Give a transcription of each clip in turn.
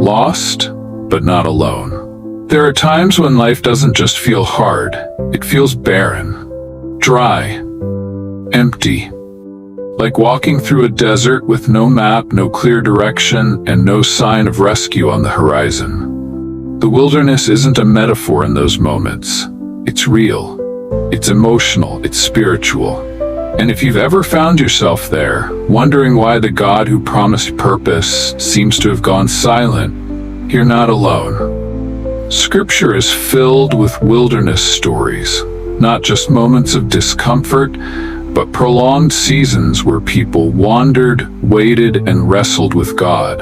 lost, but not alone. There are times when life doesn't just feel hard, it feels barren, dry, empty. Like walking through a desert with no map, no clear direction, and no sign of rescue on the horizon. The wilderness isn't a metaphor in those moments. It's real, it's emotional, it's spiritual. And if you've ever found yourself there, wondering why the God who promised purpose seems to have gone silent, you're not alone. Scripture is filled with wilderness stories, not just moments of discomfort, but prolonged seasons where people wandered, waited, and wrestled with God.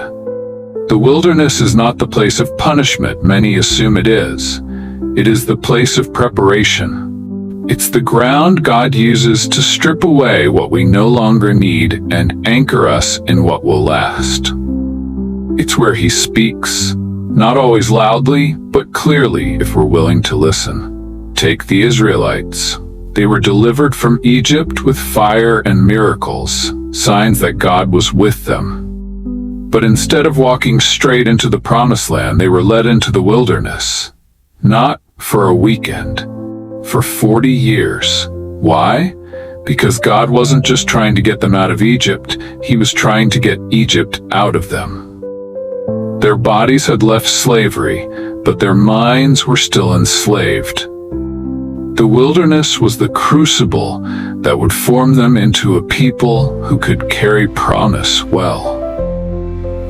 The wilderness is not the place of punishment many assume it is. It is the place of preparation. It's the ground God uses to strip away what we no longer need and anchor us in what will last. It's where He speaks, not always loudly, but clearly if we're willing to listen. Take the Israelites. They were delivered from Egypt with fire and miracles, signs that God was with them. But instead of walking straight into the promised land, they were led into the wilderness. Not for a weekend, for 40 years. Why? Because God wasn't just trying to get them out of Egypt, He was trying to get Egypt out of them. Their bodies had left slavery, but their minds were still enslaved. The wilderness was the crucible that would form them into a people who could carry promise well.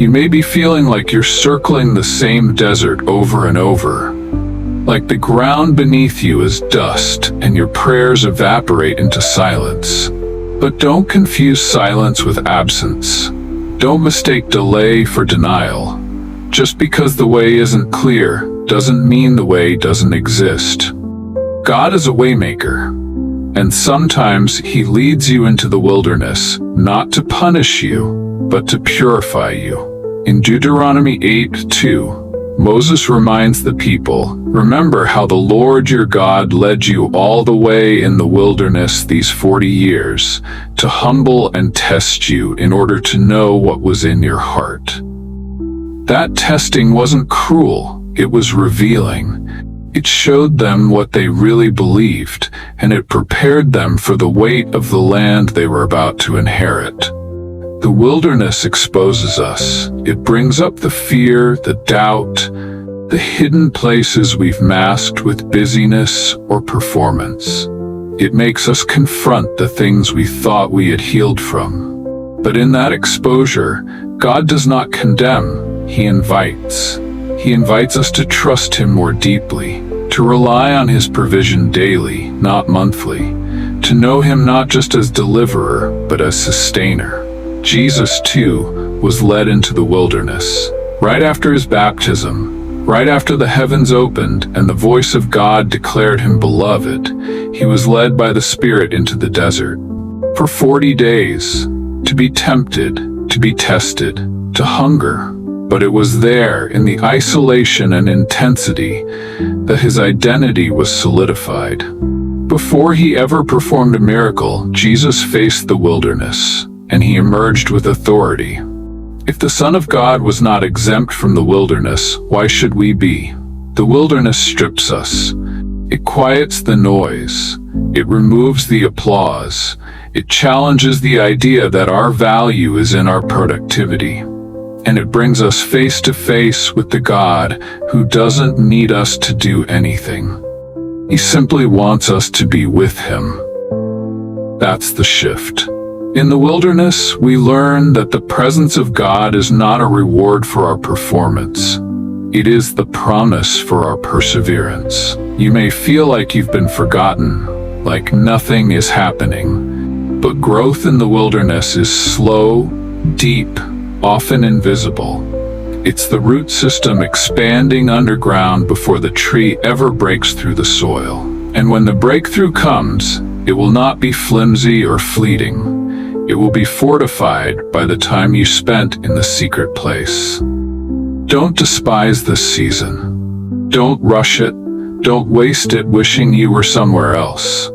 You may be feeling like you're circling the same desert over and over, like the ground beneath you is dust and your prayers evaporate into silence. But don't confuse silence with absence. Don't mistake delay for denial. Just because the way isn't clear doesn't mean the way doesn't exist. God is a waymaker, and sometimes He leads you into the wilderness, not to punish you, but to purify you. In Deuteronomy 8:2, Moses reminds the people, "Remember how the Lord your God led you all the way in the wilderness these 40 years, to humble and test you in order to know what was in your heart." That testing wasn't cruel, it was revealing. It showed them what they really believed, and it prepared them for the weight of the land they were about to inherit. The wilderness exposes us. It brings up the fear, the doubt, the hidden places we've masked with busyness or performance. It makes us confront the things we thought we had healed from. But in that exposure, God does not condemn, He invites. He invites us to trust Him more deeply, to rely on His provision daily, not monthly, to know Him not just as deliverer, but as sustainer. Jesus, too, was led into the wilderness. Right after His baptism, right after the heavens opened and the voice of God declared Him beloved, He was led by the Spirit into the desert. For 40 days, to be tempted, to be tested, to hunger. But it was there, in the isolation and intensity, that His identity was solidified. Before He ever performed a miracle, Jesus faced the wilderness, and He emerged with authority. If the Son of God was not exempt from the wilderness, why should we be? The wilderness strips us. It quiets the noise. It removes the applause. It challenges the idea that our value is in our productivity. And it brings us face to face with the God who doesn't need us to do anything. He simply wants us to be with Him. That's the shift. In the wilderness, we learn that the presence of God is not a reward for our performance. It is the promise for our perseverance. You may feel like you've been forgotten, like nothing is happening, but growth in the wilderness is slow, deep, often invisible. It's the root system expanding underground before the tree ever breaks through the soil. And when the breakthrough comes, it will not be flimsy or fleeting. It will be fortified by the time you spent in the secret place. Don't despise this season. Don't rush it. Don't waste it wishing you were somewhere else.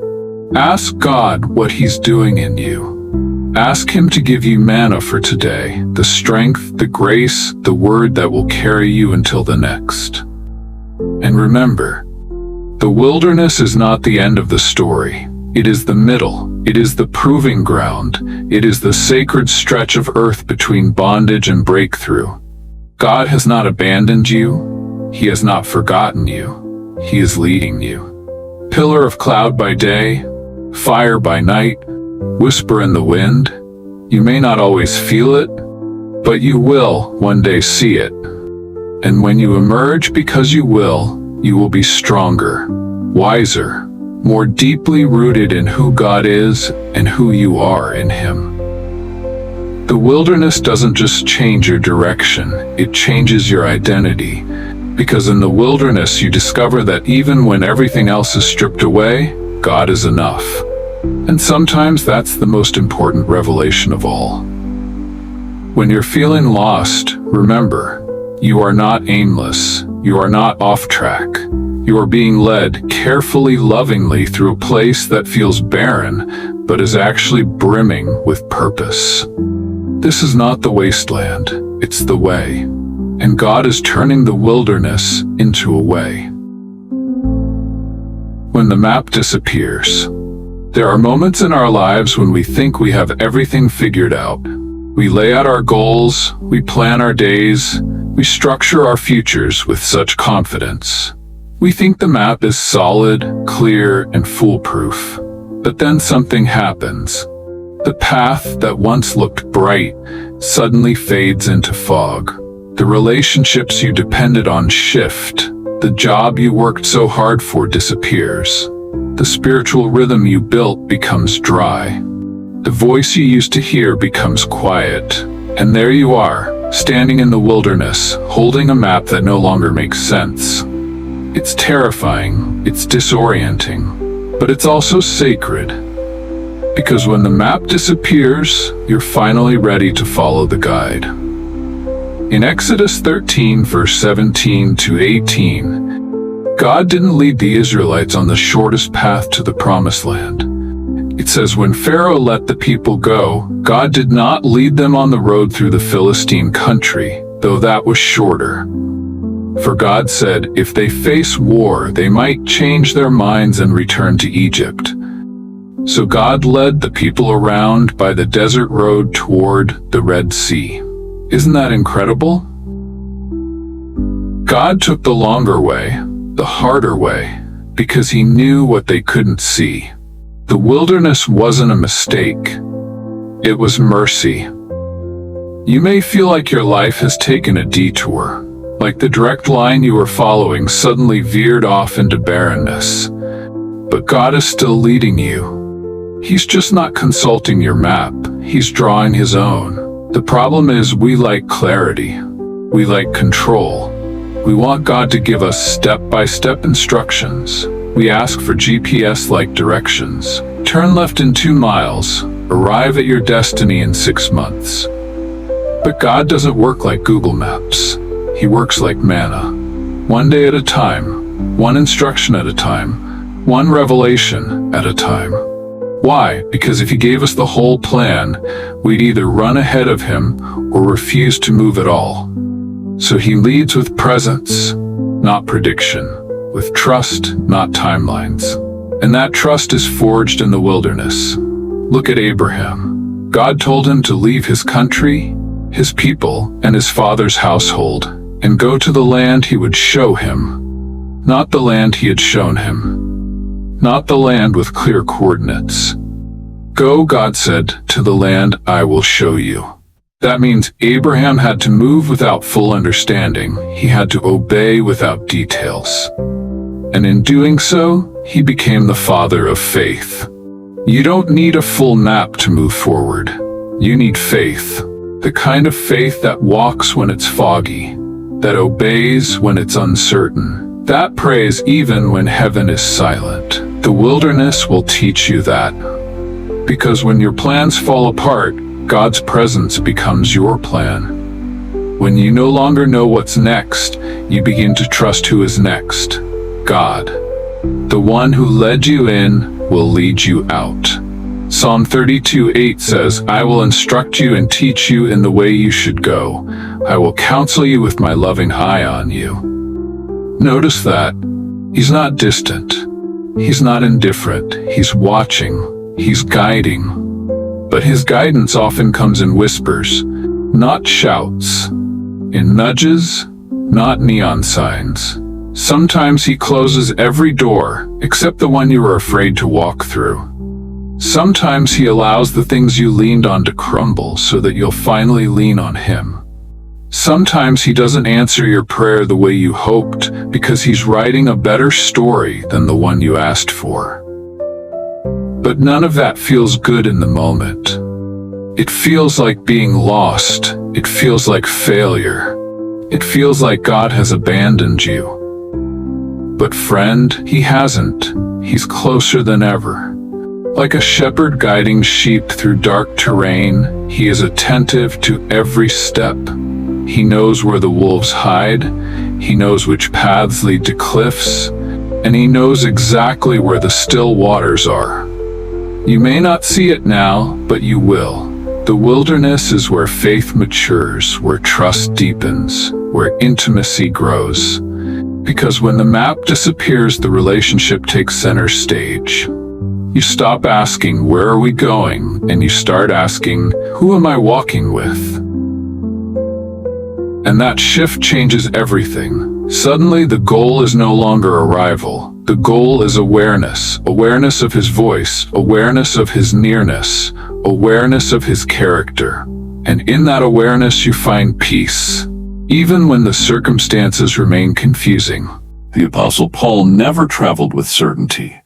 Ask God what He's doing in you. Ask Him to give you manna for today, the strength, the grace, the word that will carry you until the next. And remember, the wilderness is not the end of the story. It is the middle. It is the proving ground. It is the sacred stretch of earth between bondage and breakthrough. God has not abandoned you. He has not forgotten you. He is leading you. Pillar of cloud by day, fire by night, whisper in the wind. You may not always feel it, but you will one day see it. And when you emerge, because you will be stronger, wiser, more deeply rooted in who God is and who you are in Him. The wilderness doesn't just change your direction, it changes your identity. Because in the wilderness you discover that even when everything else is stripped away, God is enough. And sometimes that's the most important revelation of all. When you're feeling lost, remember, you are not aimless, you are not off track. You are being led carefully, lovingly through a place that feels barren, but is actually brimming with purpose. This is not the wasteland, it's the way. And God is turning the wilderness into a way. When the map disappears, there are moments in our lives when we think we have everything figured out. We lay out our goals, we plan our days, we structure our futures with such confidence. We think the map is solid, clear, and foolproof. But then something happens. The path that once looked bright suddenly fades into fog. The relationships you depended on shift. The job you worked so hard for disappears. The spiritual rhythm you built becomes dry. The voice you used to hear becomes quiet. And there you are, standing in the wilderness, holding a map that no longer makes sense. It's terrifying, it's disorienting, but it's also sacred. Because when the map disappears, you're finally ready to follow the guide. In Exodus 13, verse 17 to 18, God didn't lead the Israelites on the shortest path to the promised land. It says, when Pharaoh let the people go, God did not lead them on the road through the Philistine country, though that was shorter. For God said, if they face war, they might change their minds and return to Egypt. So God led the people around by the desert road toward the Red Sea. Isn't that incredible? God took the longer way, the harder way, because He knew what they couldn't see. The wilderness wasn't a mistake. It was mercy. You may feel like your life has taken a detour. Like the direct line you were following suddenly veered off into barrenness. But God is still leading you. He's just not consulting your map, He's drawing His own. The problem is we like clarity. We like control. We want God to give us step-by-step instructions. We ask for GPS-like directions. Turn left in 2 miles. Arrive at your destiny in 6 months. But God doesn't work like Google Maps. He works like manna. 1 day at a time, 1 instruction at a time, 1 revelation at a time. Why? Because if He gave us the whole plan, we'd either run ahead of Him or refuse to move at all. So He leads with presence, not prediction, with trust, not timelines. And that trust is forged in the wilderness. Look at Abraham. God told him to leave his country, his people, and his father's household, and go to the land He would show him. Not the land He had shown him. Not the land with clear coordinates. Go, God said, to the land I will show you. That means Abraham had to move without full understanding. He had to obey without details. And in doing so, he became the father of faith. You don't need a full map to move forward. You need faith. The kind of faith that walks when it's foggy, that obeys when it's uncertain, that prays even when heaven is silent. The wilderness will teach you that. Because when your plans fall apart, God's presence becomes your plan. When you no longer know what's next, you begin to trust who is next. God. The one who led you in will lead you out. Psalm 32:8 says, I will instruct you and teach you in the way you should go. I will counsel you with my loving eye on you. Notice that he's not distant. He's not indifferent. He's watching. He's guiding. But his guidance often comes in whispers, not shouts, in nudges, not neon signs. Sometimes he closes every door except the one you are afraid to walk through. Sometimes he allows the things you leaned on to crumble so that you'll finally lean on him. Sometimes he doesn't answer your prayer the way you hoped because he's writing a better story than the one you asked for. But none of that feels good in the moment. It feels like being lost. It feels like failure. It feels like God has abandoned you. But friend, he hasn't. He's closer than ever. Like a shepherd guiding sheep through dark terrain, he is attentive to every step. He knows where the wolves hide, he knows which paths lead to cliffs, and he knows exactly where the still waters are. You may not see it now, but you will. The wilderness is where faith matures, where trust deepens, where intimacy grows. Because when the map disappears, the relationship takes center stage. You stop asking, where are we going? And you start asking, who am I walking with? And that shift changes everything. Suddenly, the goal is no longer arrival. The goal is awareness. Awareness of his voice, awareness of his nearness, awareness of his character. And in that awareness, you find peace, even when the circumstances remain confusing. The Apostle Paul never traveled with certainty.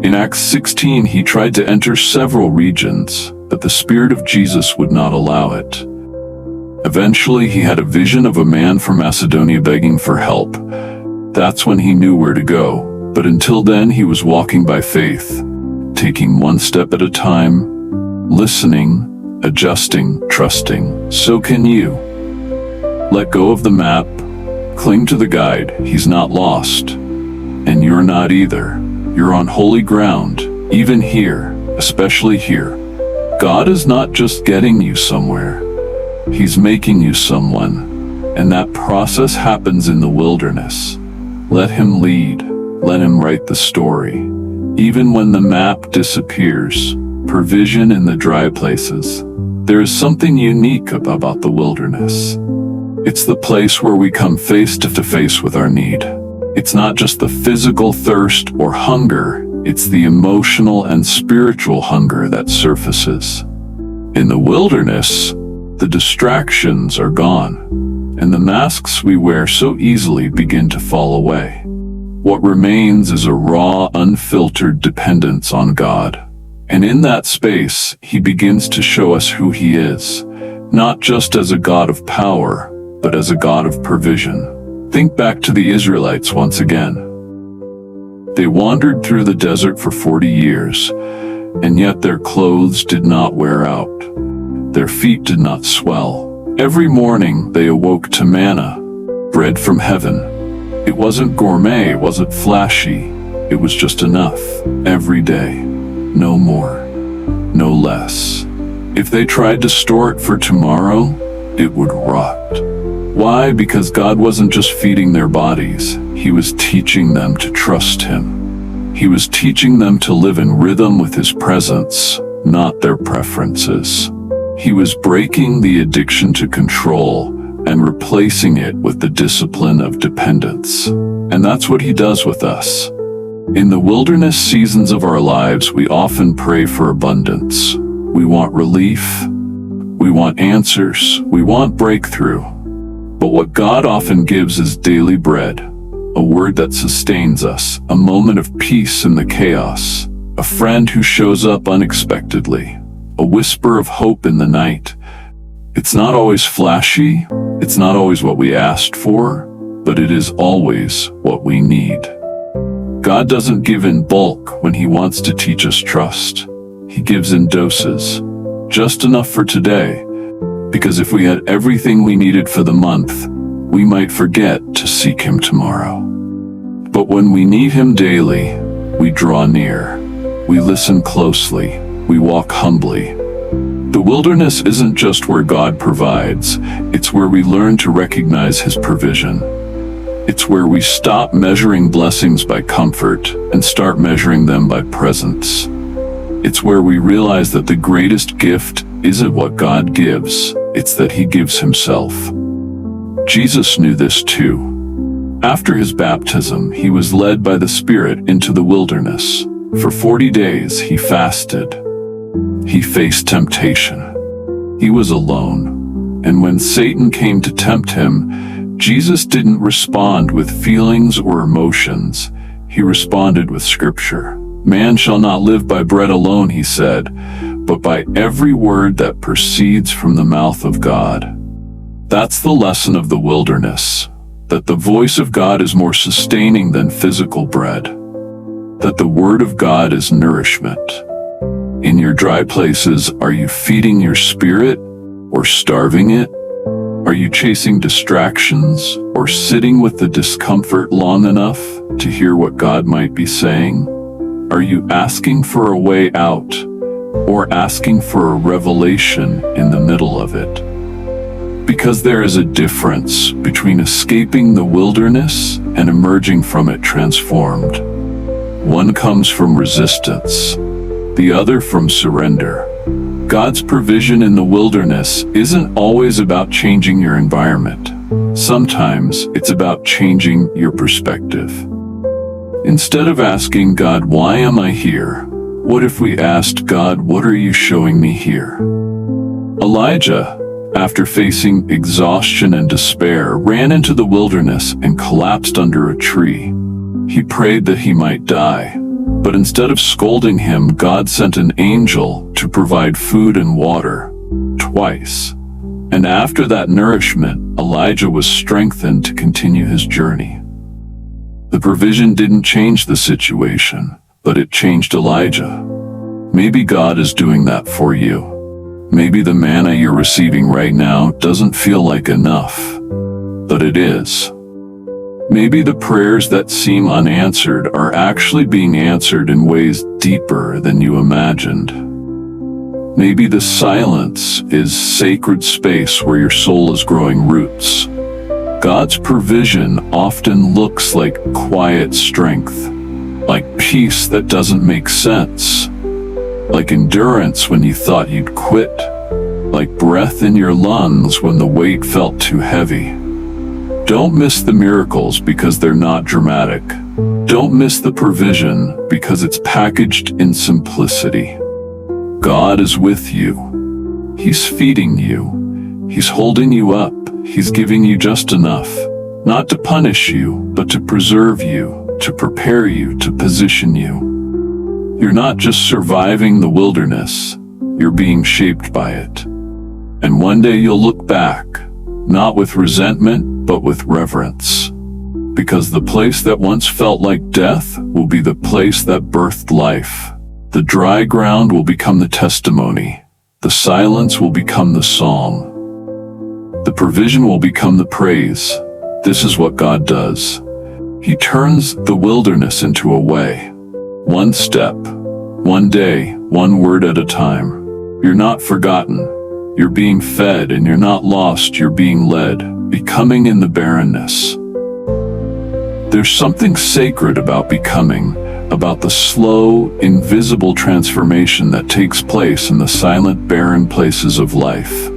In Acts 16, he tried to enter several regions, but the Spirit of Jesus would not allow it. Eventually, he had a vision of a man from Macedonia begging for help. That's when he knew where to go, but until then, he was walking by faith, taking one step at a time, listening, adjusting, trusting. So can you. Let go of the map, cling to the guide. He's not lost, and you're not either. You're on holy ground, even here, especially here. God is not just getting you somewhere. He's making you someone, and that process happens in the wilderness. Let him lead. Let him write the story. Even when the map disappears, provision in the dry places. There is something unique about the wilderness. It's the place where we come face to face with our need. It's not just the physical thirst or hunger, it's the emotional and spiritual hunger that surfaces. In the wilderness, the distractions are gone, and the masks we wear so easily begin to fall away. What remains is a raw, unfiltered dependence on God. And in that space, he begins to show us who he is, not just as a God of power, but as a God of provision. Think back to the Israelites once again. They wandered through the desert for 40 years, and yet their clothes did not wear out. Their feet did not swell. Every morning they awoke to manna, bread from heaven. It wasn't gourmet, it wasn't flashy. It was just enough, every day. No more, no less. If they tried to store it for tomorrow, it would rot. Why? Because God wasn't just feeding their bodies. He was teaching them to trust him. He was teaching them to live in rhythm with his presence, not their preferences. He was breaking the addiction to control and replacing it with the discipline of dependence. And that's what he does with us. In the wilderness seasons of our lives, we often pray for abundance. We want relief. We want answers. We want breakthrough. But what God often gives is daily bread, a word that sustains us, a moment of peace in the chaos, a friend who shows up unexpectedly, a whisper of hope in the night. It's not always flashy, it's not always what we asked for, but it is always what we need. God doesn't give in bulk when he wants to teach us trust. He gives in doses, just enough for today. Because if we had everything we needed for the month, we might forget to seek him tomorrow. But when we need him daily, we draw near. We listen closely. We we walk humbly. The wilderness isn't just where God provides, it's where we learn to recognize His provision. It's where we stop measuring blessings by comfort and start measuring them by presence. It's where we realize that the greatest gift isn't what God gives, it's that He gives Himself. Jesus knew this too. After His baptism, He was led by the Spirit into the wilderness. For 40 days He fasted. He faced temptation. He was alone. And when Satan came to tempt Him, Jesus didn't respond with feelings or emotions. He responded with Scripture. Man shall not live by bread alone, He said, but by every word that proceeds from the mouth of God. That's the lesson of the wilderness, that the voice of God is more sustaining than physical bread, that the Word of God is nourishment. In your dry places, are you feeding your spirit or starving it? Are you chasing distractions or sitting with the discomfort long enough to hear what God might be saying? Are you asking for a way out or asking for a revelation in the middle of it? Because there is a difference between escaping the wilderness and emerging from it transformed. One comes from resistance, the other from surrender. God's provision in the wilderness isn't always about changing your environment. Sometimes it's about changing your perspective. Instead of asking God, why am I here? What if we asked God, what are you showing me here? Elijah, after facing exhaustion and despair, ran into the wilderness and collapsed under a tree. He prayed that he might die. But instead of scolding him, God sent an angel to provide food and water, twice. And after that nourishment, Elijah was strengthened to continue his journey. The provision didn't change the situation, but it changed Elijah. Maybe God is doing that for you. Maybe the manna you're receiving right now doesn't feel like enough, but it is. Maybe the prayers that seem unanswered are actually being answered in ways deeper than you imagined. Maybe the silence is sacred space where your soul is growing roots. God's provision often looks like quiet strength, like peace that doesn't make sense, like endurance when you thought you'd quit, like breath in your lungs when the weight felt too heavy. Don't miss the miracles because they're not dramatic. Don't miss the provision because it's packaged in simplicity. God is with you. He's feeding you. He's holding you up. He's giving you just enough, not to punish you, but to preserve you, to prepare you, to position you. You're not just surviving the wilderness, you're being shaped by it. And one day you'll look back, not with resentment, but with reverence. Because the place that once felt like death will be the place that birthed life. The dry ground will become the testimony. The silence will become the psalm. The provision will become the praise. This is what God does. He turns the wilderness into a way. One step, one day, one word at a time. You're not forgotten. You're being fed, and you're not lost, you're being led, becoming in the barrenness. There's something sacred about becoming, about the slow, invisible transformation that takes place in the silent, barren places of life.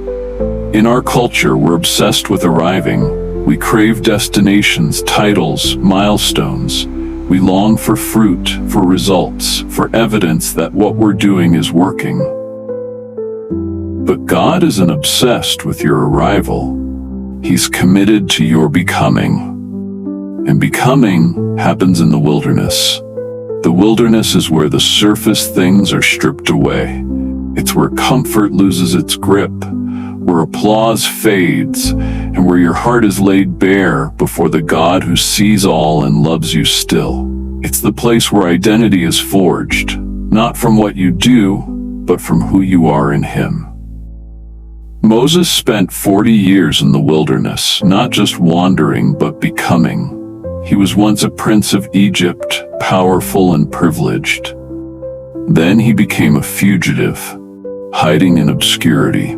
In our culture, we're obsessed with arriving. We crave destinations, titles, milestones. We long for fruit, for results, for evidence that what we're doing is working. But God isn't obsessed with your arrival. He's committed to your becoming. And becoming happens in the wilderness. The wilderness is where the surface things are stripped away. It's where comfort loses its grip, where applause fades, and where your heart is laid bare before the God who sees all and loves you still. It's the place where identity is forged, not from what you do, but from who you are in Him. Moses spent 40 years in the wilderness, not just wandering, but becoming. He was once a prince of Egypt, powerful and privileged. Then he became a fugitive, hiding in obscurity.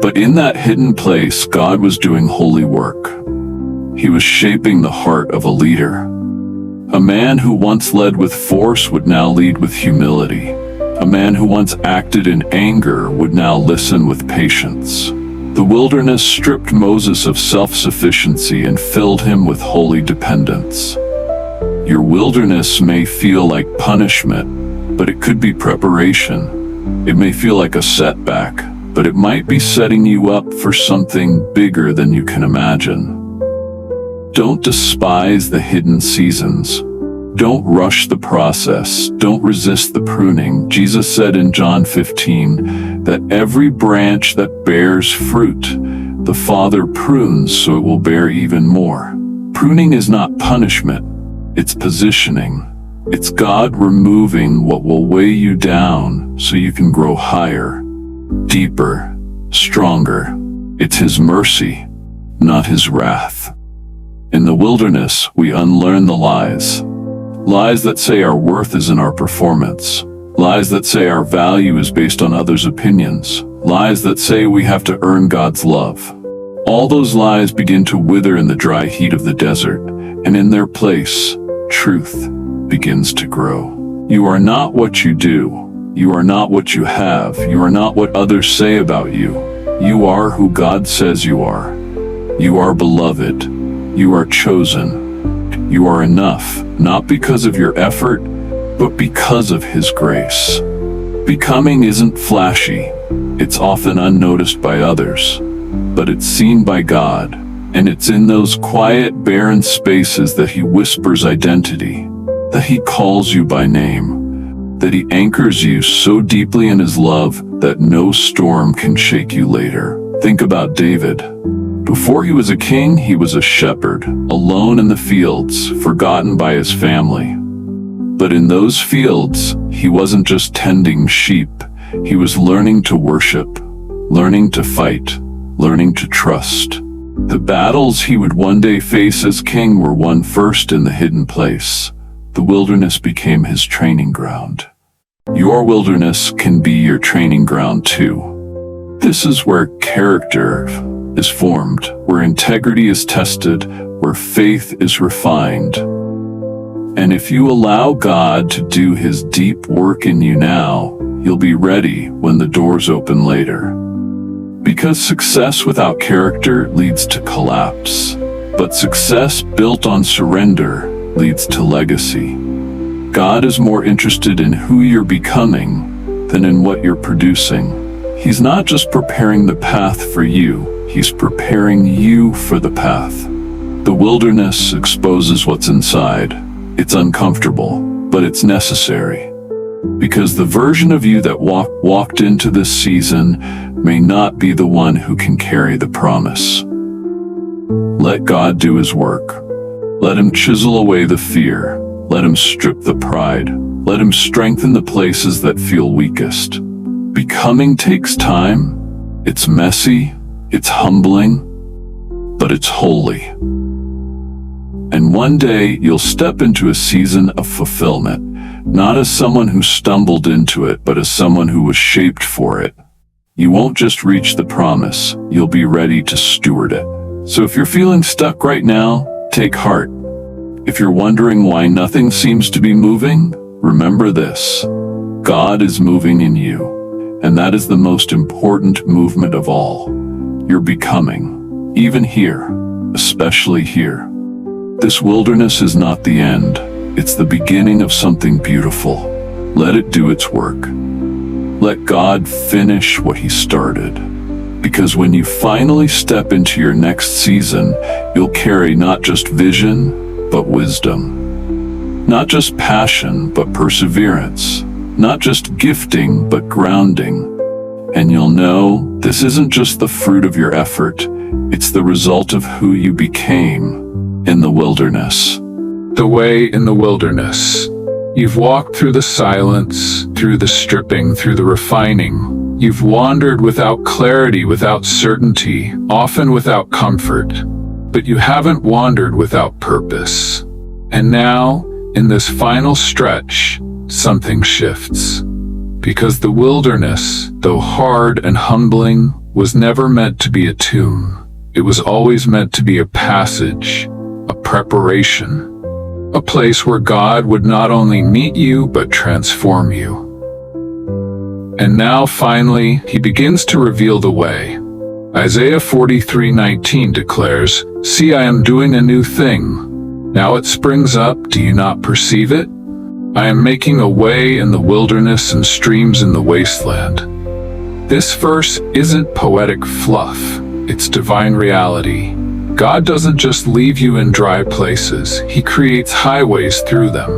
But in that hidden place, God was doing holy work. He was shaping the heart of a leader. A man who once led with force would now lead with humility. A man who once acted in anger would now listen with patience. The wilderness stripped Moses of self-sufficiency and filled him with holy dependence. Your wilderness may feel like punishment, but it could be preparation. It may feel like a setback, but it might be setting you up for something bigger than you can imagine. Don't despise the hidden seasons. Don't rush the process. Don't resist the pruning. Jesus said in John 15 that every branch that bears fruit, the Father prunes so it will bear even more. Pruning is not punishment. It's positioning. It's God removing what will weigh you down so you can grow higher, deeper, stronger. It's His mercy, not His wrath. In the wilderness, we unlearn the lies. Lies that say our worth is in our performance. Lies that say our value is based on others' opinions. Lies that say we have to earn God's love. All those lies begin to wither in the dry heat of the desert, and in their place, truth begins to grow. You are not what you do. You are not what you have. You are not what others say about you. You are who God says you are. You are beloved. You are chosen. You are enough, not because of your effort, but because of His grace. Becoming isn't flashy. It's often unnoticed by others, but it's seen by God, and it's in those quiet, barren spaces that He whispers identity, that He calls you by name, that He anchors you so deeply in His love that no storm can shake you later. Think about David. Before he was a king, he was a shepherd, alone in the fields, forgotten by his family. But in those fields, he wasn't just tending sheep. He was learning to worship, learning to fight, learning to trust. The battles he would one day face as king were won first in the hidden place. The wilderness became his training ground. Your wilderness can be your training ground too. This is where character is formed, where integrity is tested, where faith is refined. And if you allow God to do His deep work in you now, you'll be ready when the doors open later. Because success without character leads to collapse, but success built on surrender leads to legacy. God is more interested in who you're becoming than in what you're producing. He's not just preparing the path for you, He's preparing you for the path. The wilderness exposes what's inside. It's uncomfortable, but it's necessary. Because the version of you that walked into this season may not be the one who can carry the promise. Let God do His work. Let Him chisel away the fear. Let Him strip the pride. Let Him strengthen the places that feel weakest. Becoming takes time. It's messy. It's humbling, but it's holy. And one day you'll step into a season of fulfillment, not as someone who stumbled into it, but as someone who was shaped for it. You won't just reach the promise, you'll be ready to steward it. So if you're feeling stuck right now, take heart. If you're wondering why nothing seems to be moving, remember this: God is moving in you, and that is the most important movement of all. You're becoming, even here, especially here. This wilderness is not the end. It's the beginning of something beautiful. Let it do its work. Let God finish what He started. Because when you finally step into your next season, you'll carry not just vision, but wisdom. Not just passion, but perseverance. Not just gifting, but grounding. And you'll know this isn't just the fruit of your effort, it's the result of who you became in the wilderness. The way in the wilderness. You've walked through the silence, through the stripping, through the refining. You've wandered without clarity, without certainty, often without comfort. But you haven't wandered without purpose. And now, in this final stretch, something shifts. Because the wilderness, though hard and humbling, was never meant to be a tomb. It was always meant to be a passage, a preparation, a place where God would not only meet you but transform you. And now finally, he begins to reveal the way. Isaiah 43:19 declares, "See, I am doing a new thing. Now it springs up, do you not perceive it? I am making a way in the wilderness and streams in the wasteland." This verse isn't poetic fluff, it's divine reality. God doesn't just leave you in dry places, he creates highways through them.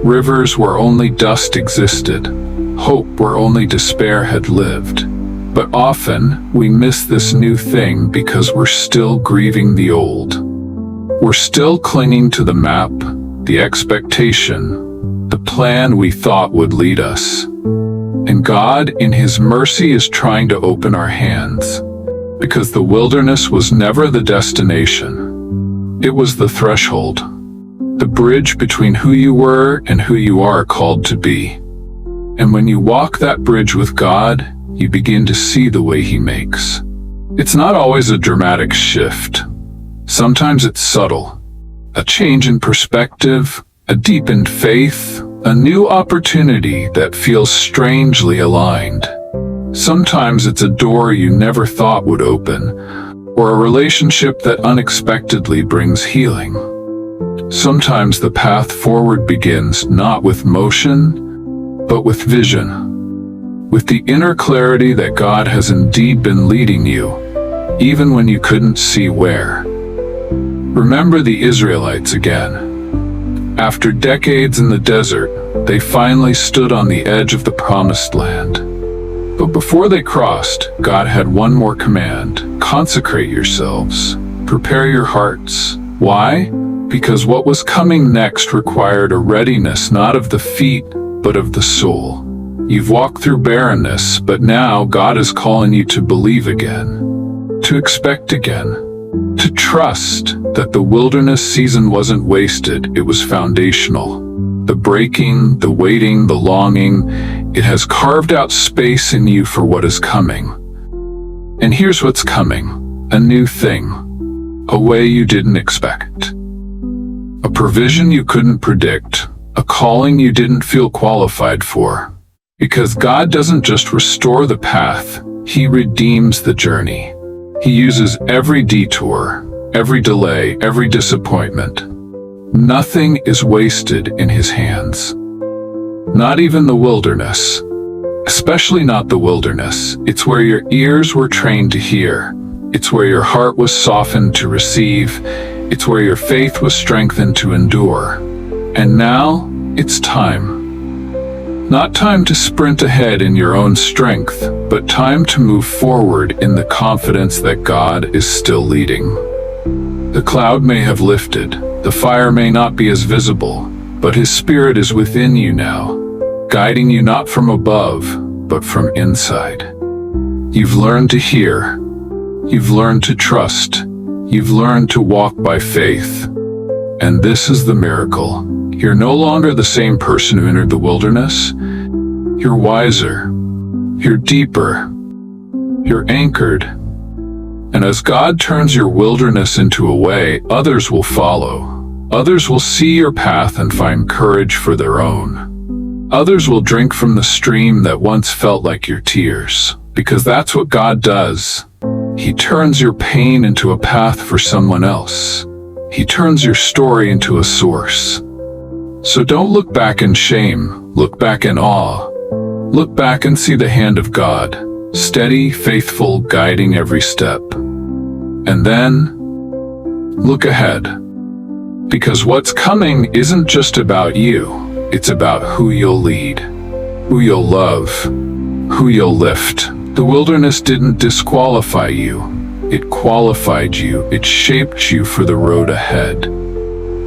Rivers where only dust existed, hope where only despair had lived. But often, we miss this new thing because we're still grieving the old. We're still clinging to the map, the expectation, the plan we thought would lead us. And God, in his mercy, is trying to open our hands. Because the wilderness was never the destination. It was the threshold, the bridge between who you were and who you are called to be. And when you walk that bridge with God, you begin to see the way he makes. It's not always a dramatic shift. Sometimes it's subtle. A change in perspective, a deepened faith, a new opportunity that feels strangely aligned. Sometimes it's a door you never thought would open, or a relationship that unexpectedly brings healing. Sometimes the path forward begins not with motion, but with vision. With the inner clarity that God has indeed been leading you, even when you couldn't see where. Remember the Israelites again. After decades in the desert, they finally stood on the edge of the promised land. But before they crossed, God had one more command: consecrate yourselves, prepare your hearts. Why? Because what was coming next required a readiness not of the feet, but of the soul. You've walked through barrenness, but now God is calling you to believe again, to expect again, to trust that the wilderness season wasn't wasted, it was foundational. The breaking, the waiting, the longing, it has carved out space in you for what is coming. And here's what's coming: a new thing, a way you didn't expect, a provision you couldn't predict, a calling you didn't feel qualified for. Because God doesn't just restore the path, he redeems the journey. He uses every detour, every delay, every disappointment. Nothing is wasted in his hands. Not even the wilderness. Especially not the wilderness. It's where your ears were trained to hear. It's where your heart was softened to receive. It's where your faith was strengthened to endure. And now, it's time. Not time to sprint ahead in your own strength, but time to move forward in the confidence that God is still leading. The cloud may have lifted, the fire may not be as visible, but his spirit is within you now, guiding you not from above, but from inside. You've learned to hear, you've learned to trust, you've learned to walk by faith. And this is the miracle. You're no longer the same person who entered the wilderness. You're wiser, you're deeper, you're anchored. And as God turns your wilderness into a way, others will follow. Others will see your path and find courage for their own. Others will drink from the stream that once felt like your tears, because that's what God does. He turns your pain into a path for someone else. He turns your story into a source. So don't look back in shame, look back in awe. Look back and see the hand of God, steady, faithful, guiding every step. And then, look ahead. Because what's coming isn't just about you, it's about who you'll lead, who you'll love, who you'll lift. The wilderness didn't disqualify you, it qualified you, it shaped you for the road ahead.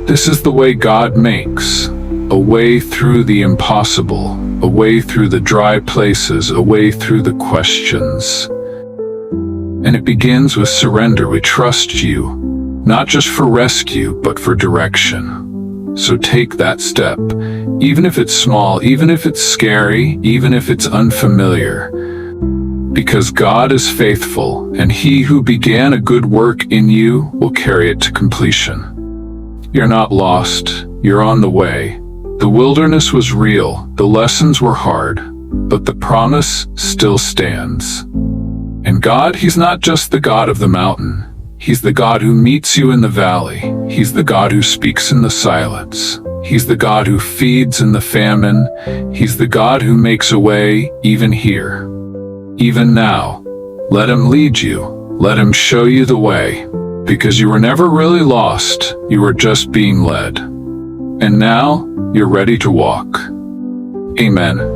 This is the way God makes, a way through the impossible, a way through the dry places, a way through the questions. And it begins with surrender. We trust you, not just for rescue, but for direction. So take that step even if it's small, even if it's scary, even if it's unfamiliar. Because God is faithful, and He who began a good work in you will carry it to completion. You're not lost, you're on the way. The wilderness was real, the lessons were hard, but the promise still stands. And God, He's not just the God of the mountain. He's the God who meets you in the valley. He's the God who speaks in the silence. He's the God who feeds in the famine. He's the God who makes a way even here. Even now, let Him lead you. Let Him show you the way. Because you were never really lost. You were just being led. And now, you're ready to walk. Amen.